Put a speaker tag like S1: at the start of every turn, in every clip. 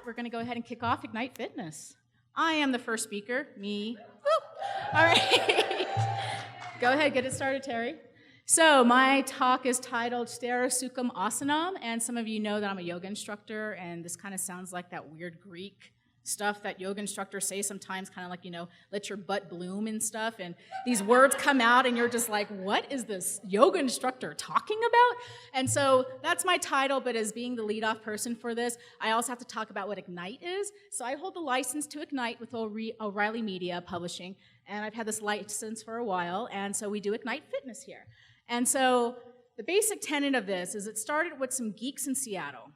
S1: we're going to go ahead and kick off Ignite Fitness. I am the first speaker, me. Woo. All right. Go ahead, get it started, Terry. So my talk is titled Sthira, Sukham, Asanam, and some of you know that I'm a yoga instructor, and this kind of sounds like that weird Greek stuff that yoga instructors say sometimes, kind of like, let your butt bloom and stuff, and these words come out, and you're just like, what is this yoga instructor talking about? And so that's my title, but as being the lead-off person for this, I also have to talk about what Ignite is. So I hold the license to Ignite with O'Reilly Media Publishing, and I've had this license for a while, and so we do Ignite Fitness here. And so the basic tenet of this is it started with some geeks in Seattle.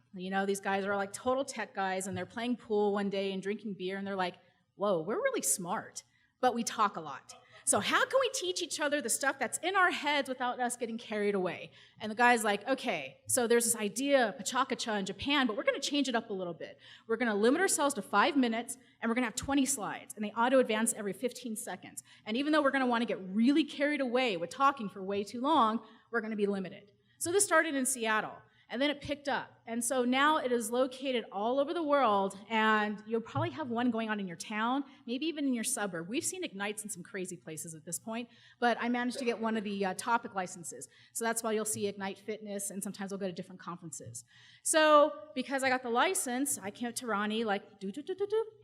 S1: These guys are like total tech guys, and they're playing pool one day and drinking beer, and they're like, whoa, we're really smart, but we talk a lot. So how can we teach each other the stuff that's in our heads without us getting carried away? And the guy's like, okay, so there's this idea, Pachakacha in Japan, but we're going to change it up a little bit. We're going to limit ourselves to 5 minutes, and we're going to have 20 slides, and they auto-advance every 15 seconds. And even though we're going to want to get really carried away with talking for way too long, we're going to be limited. So this started in Seattle, and then it picked up. And so now it is located all over the world, and you'll probably have one going on in your town, maybe even in your suburb. We've seen Ignites in some crazy places at this point, but I managed to get one of the topic licenses. So that's why you'll see Ignite Fitness, and sometimes I'll go to different conferences. So because I got the license, I came up to Ronnie like,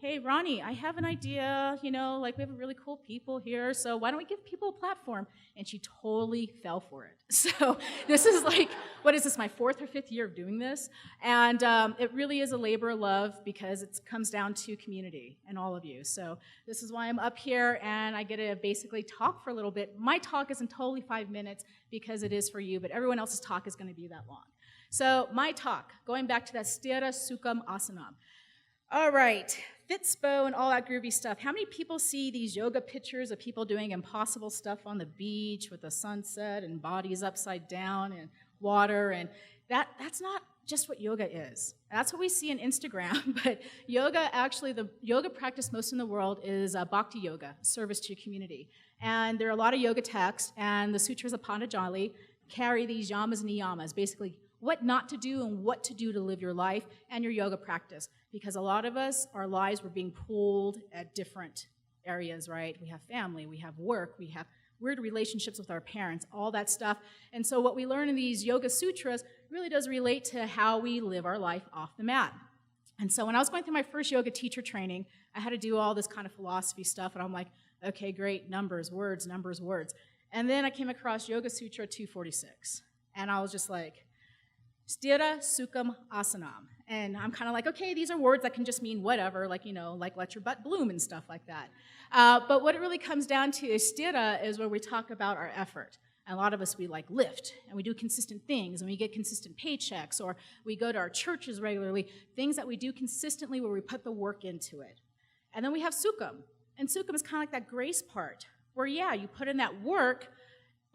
S1: hey, Ronnie, I have an idea, we have really cool people here, so why don't we give people a platform? And she totally fell for it. So this is like, what is this, my 4th or 5th year of doing this? And it really is a labor of love because it comes down to community and all of you. So this is why I'm up here, and I get to basically talk for a little bit. My talk isn't totally 5 minutes because it is for you, but everyone else's talk is going to be that long. So my talk, going back to that Sthira, Sukham, Asanam. All right, Fitspo and all that groovy stuff. How many people see these yoga pictures of people doing impossible stuff on the beach with the sunset and bodies upside down and water? And that's not just what yoga is. That's what we see on Instagram, but yoga, actually, the yoga practice most in the world is bhakti yoga, service to your community. And there are a lot of yoga texts, and the Sutras of Patanjali carry these yamas and niyamas, basically what not to do and what to do to live your life and your yoga practice. Because a lot of us, our lives were being pulled at different areas, right? We have family, we have work, we have weird relationships with our parents, all that stuff. And so what we learn in these yoga sutras really does relate to how we live our life off the mat. And so when I was going through my first yoga teacher training, I had to do all this kind of philosophy stuff, and I'm like, okay, great, numbers, words, numbers, words. And then I came across Yoga Sutra 246, and I was just like, Sthira, Sukham, Asanam. And I'm kind of like, okay, these are words that can just mean whatever, like let your butt bloom and stuff like that. But what it really comes down to is Sthira is where we talk about our effort. And a lot of us, we lift, and we do consistent things, and we get consistent paychecks, or we go to our churches regularly, things that we do consistently where we put the work into it. And then we have Sukham. And Sukham is kind of like that grace part, where, yeah, you put in that work,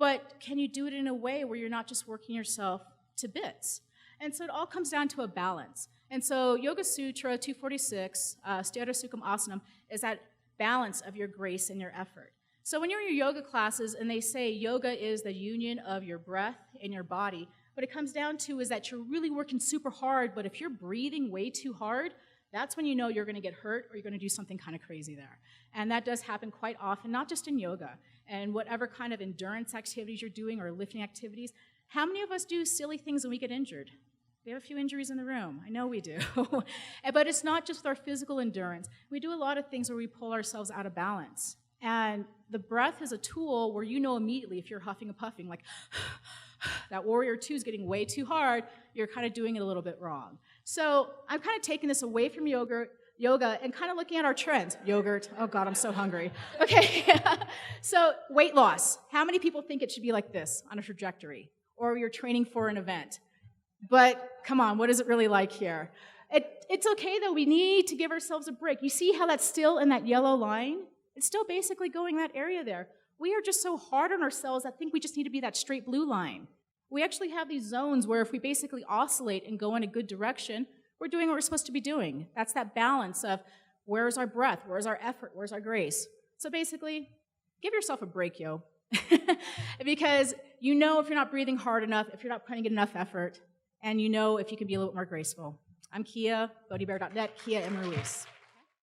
S1: but can you do it in a way where you're not just working yourself to bits? And so it all comes down to a balance. And so Yoga Sutra 246, Sthira, Sukham, Asanam, is that balance of your grace and your effort. So when you're in your yoga classes and they say yoga is the union of your breath and your body, what it comes down to is that you're really working super hard, but if you're breathing way too hard, that's when you know you're going to get hurt or you're going to do something kind of crazy there. And that does happen quite often, not just in yoga. And whatever kind of endurance activities you're doing or lifting activities, how many of us do silly things and we get injured? We have a few injuries in the room. I know we do. But it's not just with our physical endurance. We do a lot of things where we pull ourselves out of balance. And the breath is a tool where you know immediately if you're huffing and puffing, like that warrior two is getting way too hard, you're kind of doing it a little bit wrong. So I'm kind of taking this away from yoga and kind of looking at our trends. Yogurt, oh God, I'm so hungry. Okay, so weight loss. How many people think it should be like this on a trajectory? Or you're training for an event? But come on, what is it really like here? It's okay though, we need to give ourselves a break. You see how that's still in that yellow line? It's still basically going that area there. We are just so hard on ourselves, I think we just need to be that straight blue line. We actually have these zones where if we basically oscillate and go in a good direction, we're doing what we're supposed to be doing. That's that balance of where's our breath, where's our effort, where's our grace. So basically, give yourself a break, yo. Because you know if you're not breathing hard enough, if you're not putting in enough effort, and you know if you can be a little bit more graceful. I'm Kia, bodybear.net, Kia M. Ruiz.